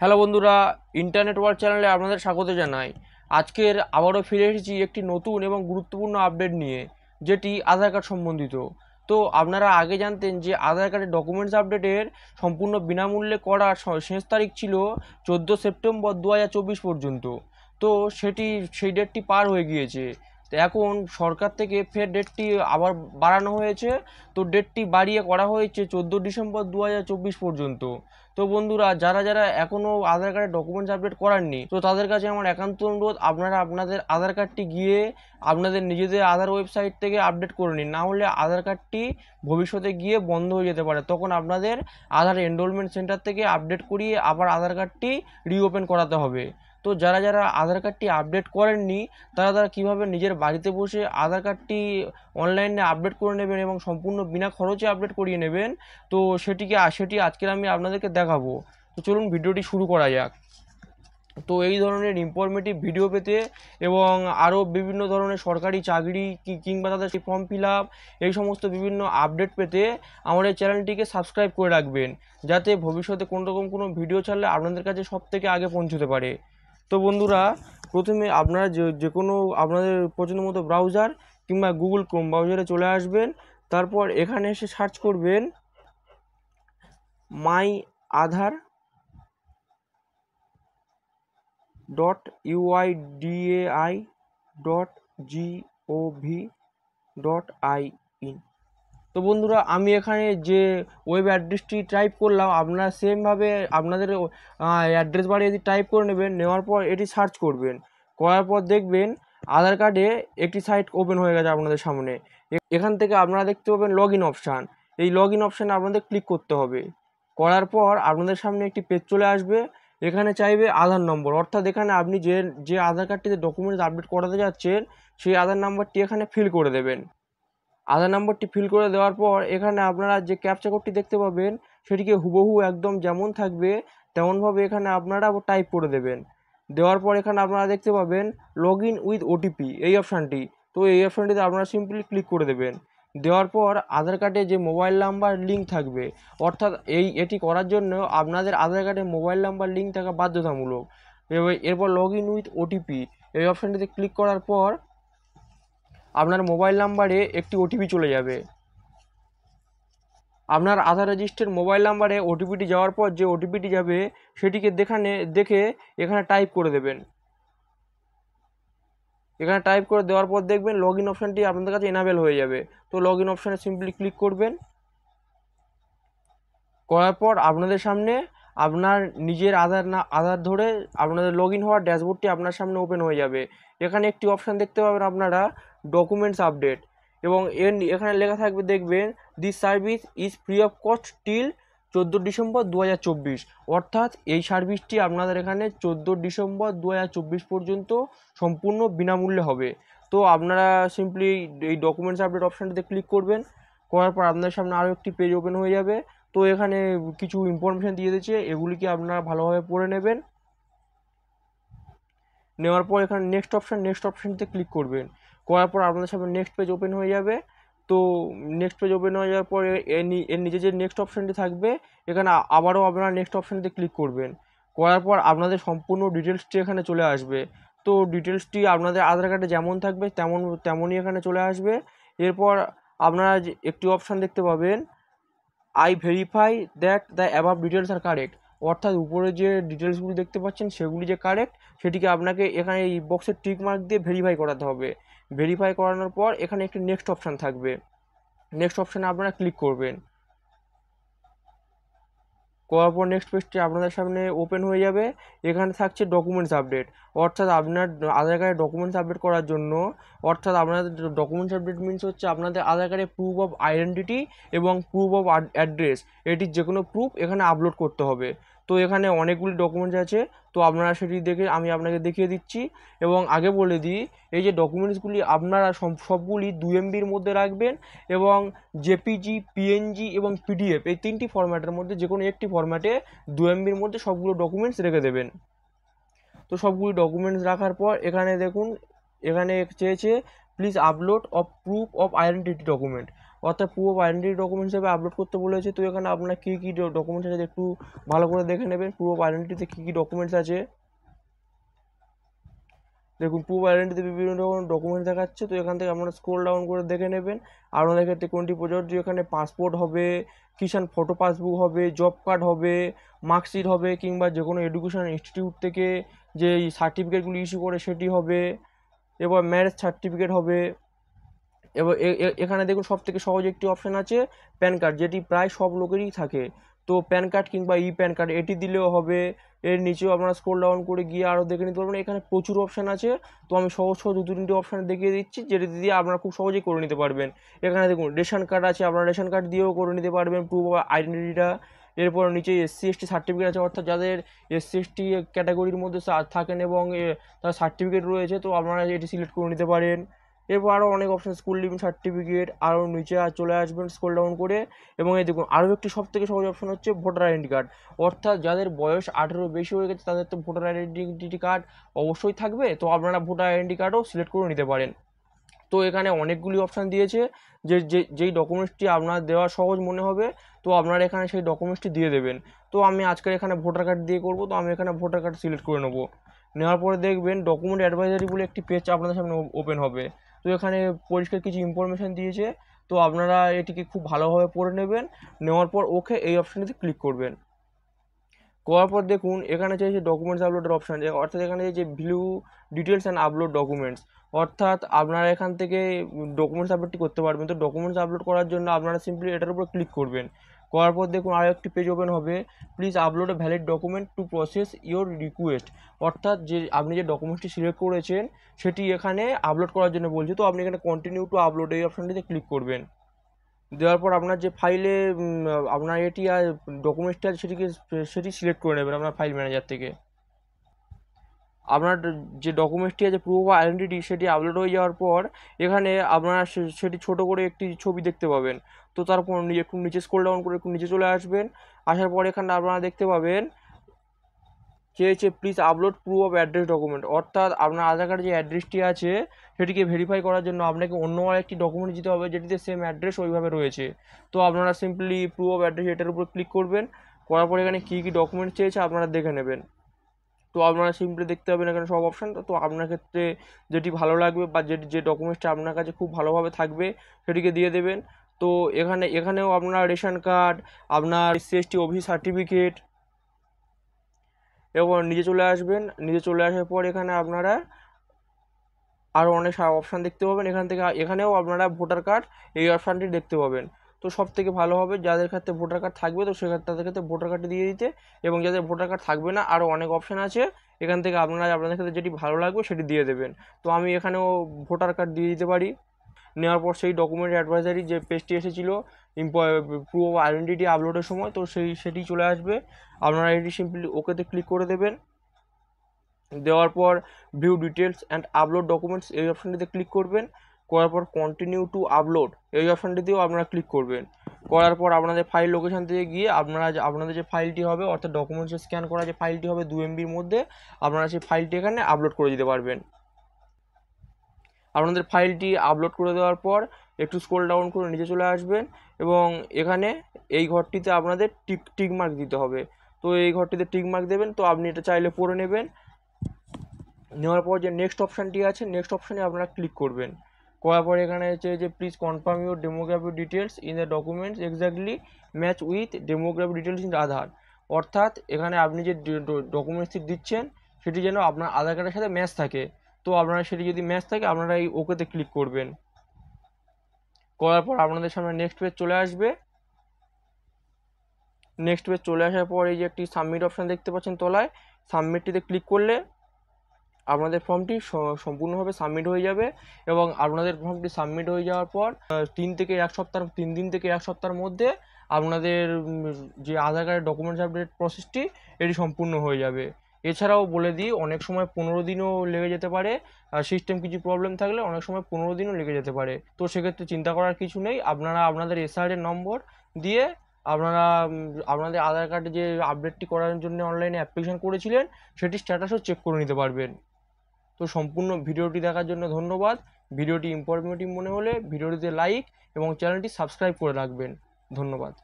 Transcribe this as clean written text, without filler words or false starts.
Hello বন্ধুরা, internet world চ্যানেলে আপনাদের স্বাগত জানাই। আজকের আবারও ফিরে এসেছি একটি নতুন এবং গুরুত্বপূর্ণ আপডেট নিয়ে, যেটি আধার কার্ড সম্বন্ধিত। তো আপনারা আগে জানতেন যে আধার কার্ডের ডকুমেন্টস আপডেটের সম্পূর্ণ বিনামূল্যে করার শেষ তারিখ ছিল 14 সেপ্টেম্বর 2024 পর্যন্ত। তো সেই ডেটটি পার হয়ে গিয়েছে। তো এখন সরকার থেকে ফের ডেটটি আবার বাড়ানো হয়েছে। তো ডেটটি বাড়িয়ে করা হয়েছে 14 ডিসেম্বর 2024 পর্যন্ত। তো বন্ধুরা, যারা যারা এখনও আধার কার্ডের ডকুমেন্টস আপডেট করাননি, তো তাদের কাছে আমার একান্ত অনুরোধ, আপনারা আপনাদের আধার কার্ডটি গিয়ে আপনাদের নিজেদের আধার ওয়েবসাইট থেকে আপডেট করে নিন। না হলে আধার কার্ডটি ভবিষ্যতে গিয়ে বন্ধ হয়ে যেতে পারে। তখন আপনাদের আধার এনরোলমেন্ট সেন্টার থেকে আপডেট করিয়ে আবার আধার কার্ডটি রিওপেন করাতে হবে। তো যারা যারা আধার কার্ডটি আপডেট করেননি, তারা কীভাবে নিজের বাড়িতে বসে আধার কার্ডটি অনলাইনে আপডেট করে নেবেন এবং সম্পূর্ণ বিনা খরচে আপডেট করিয়ে নেবেন, তো সেটি আজকের আমি আপনাদেরকে দেখাবো। তো চলুন ভিডিওটি শুরু করা যাক। তো এই ধরনের ইনফরমেটিভ ভিডিও পেতে এবং আরও বিভিন্ন ধরনের সরকারি চাকরি কিংবা তাদের সেই ফর্ম ফিল আপ, এই সমস্ত বিভিন্ন আপডেট পেতে আমার এই চ্যানেলটিকে সাবস্ক্রাইব করে রাখবেন, যাতে ভবিষ্যতে কোনোরকম কোনো ভিডিও ছাড়লে আপনাদের কাছে সব থেকে আগে পৌঁছতে পারে। তো বন্ধুরা, প্রথমে আপনারা যে কোনো আপনাদের পছন্দ মতো ব্রাউজার কিংবা গুগল ক্রোম ব্রাউজারে চলে আসবেন। তারপর এখানে এসে সার্চ করবেন মাই আধার .uidai.gov.in। তো বন্ধুরা, আমি এখানে যে ওয়েব অ্যাড্রেসটি টাইপ করলাম, আপনারা সেমভাবে আপনাদের অ্যাড্রেস বারে এটি টাইপ করে নেবেন। নেওয়ার পর এটি সার্চ করবেন। করার পর দেখবেন আধার কার্ডে একটি সাইট ওপেন হয়ে গেছে আপনাদের সামনে। এখান থেকে আপনারা দেখতে পাবেন লগ ইন অপশান। এই লগ ইন অপশানে আপনাদের ক্লিক করতে হবে। করার পর আপনাদের সামনে একটি পেজ চলে আসবে। এখানে চাইবে আধার নম্বর, অর্থাৎ এখানে আপনি যে আধার কার্ডটিতে ডকুমেন্টস আপডেট করাতে যাচ্ছেন, সেই আধার নাম্বারটি এখানে ফিল করে দেবেন। আধার নম্বরটি ফিল করে দেওয়ার পর এখানে আপনারা যে ক্যাপচা কোডটি দেখতে পাবেন, সেটিকে হুবহু একদম যেমন থাকবে তেমনভাবে এখানে আপনারা টাইপ করে দেবেন। দেওয়ার পর এখানে আপনারা দেখতে পাবেন লগ ইন উইথ ওটিপি, এই অপশানটি। তো এই অপশানটিতে আপনারা সিম্পলি ক্লিক করে দেবেন। দেওয়ার পর আধার কার্ডে যে মোবাইল নাম্বার লিঙ্ক থাকবে, অর্থাৎ এটি করার জন্য আপনাদের আধার কার্ডে মোবাইল নাম্বার লিঙ্ক থাকা বাধ্যতামূলক। এরপর লগ ইন উইথ ওটিপি, এই অপশানটিতে ক্লিক করার পর আপনার মোবাইল নাম্বারে একটি ওটিপি চলে যাবে। আপনার আধার রেজিস্টার্ড মোবাইল নাম্বারে ওটিপিটি যাওয়ার পর যে ওটিপিটি যাবে, সেটিকে দেখে এখানে টাইপ করে দেবেন। এখানে টাইপ করে দেওয়ার পর দেখবেন লগ ইন অপশানটি আপনাদের কাছে এনাবেল হয়ে যাবে। তো লগ ইন অপশানে সিম্পলি ক্লিক করবেন। করার পর আপনাদের সামনে আপনার নিজের আধার ধরে আপনাদের লগ ইন হওয়ার ড্যাশবোর্ডটি আপনার সামনে ওপেন হয়ে যাবে। এখানে একটি অপশান দেখতে পাবেন আপনারা, ডকুমেন্টস আপডেট, এবং এখানে লেখা থাকবে দেখবেন this service is free of cost till 14 December 2024। অর্থাৎ এই সার্ভিসটি আপনাদের এখানে 14 ডিসেম্বর 2024 পর্যন্ত সম্পূর্ণ বিনামূল্যে হবে। তো আপনারা সিম্পলি এই ডকুমেন্টস আপডেট অপশানটিতে ক্লিক করবেন। করার পর আপনাদের সামনে আরও একটি পেজ ওপেন হয়ে যাবে। তো এখানে কিছু ইনফরমেশান দিয়ে দিয়েছে, এগুলিকে আপনারা ভালোভাবে পড়ে নেবেন। নেওয়ার পর এখানে নেক্সট অপশানটিতে ক্লিক করবেন। করার পর আপনাদের সামনে নেক্সট পেজ ওপেন হয়ে যাবে। তো নেক্সট পেজ ওপেন হয়ে যাওয়ার পরে এর নিচে যে নেক্সট অপশানটি থাকবে, এখানে আবারও আপনারা নেক্সট অপশানটিতে ক্লিক করবেন। করার পর আপনাদের সম্পূর্ণ ডিটেলসটি এখানে চলে আসবে। তো ডিটেলসটি আপনাদের আধার কার্ডে যেমন থাকবে তেমনই এখানে চলে আসবে। এরপর আপনারা একটি অপশান দেখতে পাবেন, I verify that the above details are correct. অর্থাৎ উপরে যে ডিটেলসগুলি দেখতে পাচ্ছেন সেগুলি যে কারেক্ট, সেটিকে আপনাকে এখানে এই বক্সের টিক মার্ক দিয়ে ভেরিফাই করাতে হবে। ভেরিফাই করানোর পর এখানে একটি নেক্সট অপশান থাকবে। নেক্সট অপশানে আপনারা ক্লিক করবেন। করার পর নেক্সট পেজটি আপনাদের সামনে ওপেন হয়ে যাবে। এখানে থাকছে ডকুমেন্টস আপডেট, অর্থাৎ আপনার আধার কার্ডে ডকুমেন্টস আপডেট করার জন্য, অর্থাৎ আপনাদের ডকুমেন্টস আপডেট মিনস হচ্ছে আপনাদের আধার কার্ডে প্রুফ অফ আইডেন্টিটি এবং প্রুফ অফ অ্যাড্রেস, এটির যে কোনো প্রুফ এখানে আপলোড করতে হবে। তো এখানে অনেকগুলি ডকুমেন্টস আছে, তো আপনারা সেটি দেখে আমি আপনাকে দেখিয়ে দিচ্ছি। এবং আগে বলে দিই, এই যে ডকুমেন্টসগুলি আপনারা সবগুলি 2 MBর মধ্যে রাখবেন, এবং জেপিজি, পিএনজি এবং পিডিএফ, এই 3টি ফরম্যাটের মধ্যে যে কোনো একটি ফরম্যাটে 2 MBর মধ্যে সবগুলো ডকুমেন্টস রেখে দেবেন। তো সবগুলি ডকুমেন্টস রাখার পর এখানে দেখুন, এখানে চেয়েছে please upload of proof of identity document, অর্থাৎ প্রুফ অফ আইডেন্টিটি ডকুমেন্ট হিসেবে আপলোড করতে বলেছে। তো এখানে আপনার কী কী ডকুমেন্টস আছে একটু ভালো করে দেখে নেবেন। প্রুফ অফ আইডেন্টিটিতে কী কী ডকুমেন্টস আছে দেখুন, প্রুফ আইডেন্টিতে বিভিন্ন রকম ডকুমেন্টস দেখাচ্ছে। তো এখান থেকে আপনারা স্ক্রল ডাউন করে দেখে নেবেন আপনাদের ক্ষেত্রে কোনটি প্রযোজ্য। এখানে পাসপোর্ট হবে, কিষাণ ফটো পাসবুক হবে, জব কার্ড হবে, মার্কশিট হবে, কিংবা যে কোনো এডুকেশন ইনস্টিটিউট থেকে যে সার্টিফিকেটগুলি ইস্যু করে সেটি হবে, এবার ম্যারেজ সার্টিফিকেট হবে। এবার এখানে দেখুন সব থেকে সহজ একটি অপশান আছে প্যান কার্ড, যেটি প্রায় সব লোকেরই থাকে। তো প্যান কার্ড কিংবা ই প্যান কার্ড এটি দিলেও হবে। এর নিচেও আপনারা স্ক্রল ডাউন করে গিয়ে আরও দেখে নিতে পারবেন। এখানে প্রচুর অপশান আছে, তো আমি সহজ সহজ দু তিনটে অপশান দেখিয়ে দিচ্ছি, যেটি দিয়ে আপনারা খুব সহজেই করে নিতে পারবেন। এখানে দেখুন রেশন কার্ড আছে, আপনারা রেশন কার্ড দিয়েও করে নিতে পারবেন প্রুফ অফ আইডেন্টিটিটা। এরপর নিচে এসসি এসটি সার্টিফিকেট আছে, অর্থাৎ যাদের এসসি এসটি ক্যাটাগরির মধ্যে থাকেন এবং তার সার্টিফিকেট রয়েছে, তো আপনারা এটি সিলেক্ট করে নিতে পারেন। এরপর আরও অনেক অপশান, স্কুল লিভিং সার্টিফিকেট, আরও নিচে চলে আসবেন স্ক্রল ডাউন করে। এবং এই দেখুন আরও একটি সব থেকে সহজ অপশান হচ্ছে ভোটার আইডেন্টি কার্ড, অর্থাৎ যাদের বয়স 18 বেশি হয়ে গেছে তাদের তো ভোটার আইডেন্টি কার্ড অবশ্যই থাকবে, তো আপনারা ভোটার আইডেন্টি কার্ডও সিলেক্ট করে নিতে পারেন। তো এখানে অনেকগুলি অপশান দিয়েছে, যেই ডকুমেন্টসটি আপনার দেওয়া সহজ মনে হবে তো আপনারা এখানে সেই ডকুমেন্টসটি দিয়ে দেবেন। তো আমি আজকের এখানে ভোটার কার্ড দিয়ে করব, তো আমি এখানে ভোটার কার্ড সিলেক্ট করে নেব। নেওয়ার পরে দেখবেন ডকুমেন্ট অ্যাডভাইজারি বলে একটি পেজ আপনাদের সামনে ওপেন হবে। তো এখানে পরিষ্কার কিছু ইনফরমেশান দিয়েছে, তো আপনারা এটিকে খুব ভালোভাবে পড়ে নেবেন। নেওয়ার পর ওকে এই অপশানটিতে ক্লিক করবেন। করার পর দেখুন এখানে যে ডকুমেন্টস আপলোডের অপশান, অর্থাৎ এখানে যে view details and upload documents, অর্থাৎ আপনারা এখান থেকে ডকুমেন্টস আপলোডটি করতে পারবেন। তো ডকুমেন্টস আপলোড করার জন্য আপনারা সিম্পলি এটার উপর ক্লিক করবেন। করার পর দেখুন আরও একটি পেজ ওপেন হবে, please upload a valid document to process your request, অর্থাৎ যে আপনি যে ডকুমেন্টসটি সিলেক্ট করেছেন সেটি এখানে আপলোড করার জন্য বলছে। তো আপনি এখানে কন্টিনিউ টু আপলোড এই অপশানটিতে ক্লিক করবেন। দেওয়ার পর আপনার যে ফাইলে আপনার এটি আর ডকুমেন্টসটি আছে সেটি সিলেক্ট করে নেবেন আপনার ফাইল ম্যানেজার থেকে। আপনার যে ডকুমেন্টসটি আছে প্রুফ অফ আইডেন্টিটি সেটি আপলোড হয়ে যাওয়ার পর এখানে আপনারা সেটি ছোট করে একটি ছবি দেখতে পাবেন। তো তারপর একটু নিচে স্ক্রল ডাউন করে একটু নিচে চলে আসবেন। আসার পর এখানে আপনারা দেখতে পাবেন চেয়েছে please upload proof of address document, অর্থাৎ আপনার আধার কার্ডের যে অ্যাড্রেসটি আছে সেটিকে ভেরিফাই করার জন্য আপনাকে অন্য আরেকটি ডকুমেন্ট দিতে হবে যেটিতে সেম অ্যাড্রেস ওইভাবে রয়েছে। তো আপনারা সিম্পলি প্রুফ অফ অ্যাড্রেস এটার উপর ক্লিক করবেন। করার পর এখানে কী কী ডকুমেন্ট চেয়েছে আপনারা দেখে নেবেন। তো আপনারা সিম্পলি দেখতে পাবেন এখানে সব অপশান। তো আপনার ক্ষেত্রে যেটি ভালো লাগবে বা যে ডকুমেন্টসটা আপনার কাছে খুব ভালোভাবে থাকবে সেটিকে দিয়ে দেবেন। তো এখানেও আপনার রেশন কার্ড, আপনার এসসি এসটি ওবিসি সার্টিফিকেট, এবং নিচে চলে আসবেন। নিচে চলে আসার পর এখানে আপনারা আরও অনেক অপশান দেখতে পাবেন। এখানেও আপনারা ভোটার কার্ড এই অপশানটি দেখতে পাবেন। তো সব থেকে ভালো হবে যাদের ক্ষেত্রে ভোটার কার্ড থাকবে তো তাদের ক্ষেত্রে ভোটার কার্ডটি দিয়ে দিতে, এবং যাদের ভোটার কার্ড থাকবে না আরও অনেক অপশান আছে, এখান থেকে আপনাদের ক্ষেত্রে যেটি ভালো লাগবে সেটি দিয়ে দেবেন। তো আমি এখানেও ভোটার কার্ড দিয়ে দিতে পারি। নেওয়ার পর সেই ডকুমেন্ট অ্যাডভাইজারি যে পেজটি এসেছিলো প্রুফ অফ আইডেন্টিটি আপলোডের সময়, তো সেটি চলে আসবে। আপনারা এটি সিম্পলি ওকেতে ক্লিক করে দেবেন। দেওয়ার পর view details and upload documents এই অপশানটিতে ক্লিক করবেন। করার পর কন্টিনিউ টু আপলোড এই অপশানটিতেও আপনারা ক্লিক করবেন। করার পর আপনাদের ফাইল লোকেশান থেকে গিয়ে আপনাদের যে ফাইলটি হবে, অর্থাৎ ডকুমেন্টসে স্ক্যান করা যে ফাইলটি হবে 2 MBর মধ্যে, আপনারা সেই ফাইলটি এখানে আপলোড করে দিতে পারবেন। আপনাদের ফাইলটি আপলোড করে দেওয়ার পর একটু স্ক্রল ডাউন করে নিচে চলে আসবেন, এবং এখানে এই ঘরটিতে আপনাদের টিক মার্ক দিতে হবে। তো এই ঘরটিতে টিক মার্ক দেবেন। তো আপনি এটা চাইলে পড়ে নেবেন। নেওয়ার পর যে নেক্সট অপশানটি আছে নেক্সট অপশানে আপনারা ক্লিক করবেন। করার পর এখানে হচ্ছে যে please confirm your demographic details in the documents exactly match with demographic details in Aadhaar, অর্থাৎ এখানে আপনি যে ডকুমেন্টসটি দিচ্ছেন সেটি যেন আপনার আধার কার্ডের সাথে ম্যাচ থাকে। তো আপনারা সেটি যদি ম্যাচ থাকে আপনারা এই ওকেতে ক্লিক করবেন। করার পর আপনাদের সামনে নেক্সট পেজ চলে আসবে। নেক্সট পেজ চলে আসার পর এই যে একটি সাবমিট অপশান দেখতে পাচ্ছেন তলায়, সাবমিটটিতে ক্লিক করলে আপনাদের ফর্মটি সম্পূর্ণভাবে সাবমিট হয়ে যাবে। এবং আপনাদের ফর্মটি সাবমিট হয়ে যাওয়ার পর 3 দিন থেকে এক সপ্তাহের মধ্যে আপনাদের যে আধার কার্ডের ডকুমেন্টস আপডেট প্রসেসটি এটি সম্পূর্ণ হয়ে যাবে। এছাড়াও বলে দিই অনেক সময় 15 দিনও লেগে যেতে পারে, সিস্টেম কিছু প্রবলেম থাকলে অনেক সময় 15 দিনও লেগে যেতে পারে। তো সেক্ষেত্রে চিন্তা করার কিছু নেই, আপনারা আপনাদের এসআরের নম্বর দিয়ে আপনারা আপনাদের আধার কার্ডে যে আপডেটটি করার জন্য অনলাইনে অ্যাপ্লিকেশন করেছিলেন সেটি স্ট্যাটাসও চেক করে নিতে পারবেন। তো সম্পূর্ণ ভিডিওটি দেখার জন্য ধন্যবাদ। ভিডিওটি ইনফরমেটিভ মনে হলে ভিডিওটিতে লাইক এবং চ্যানেলটি সাবস্ক্রাইব করে রাখবেন। ধন্যবাদ।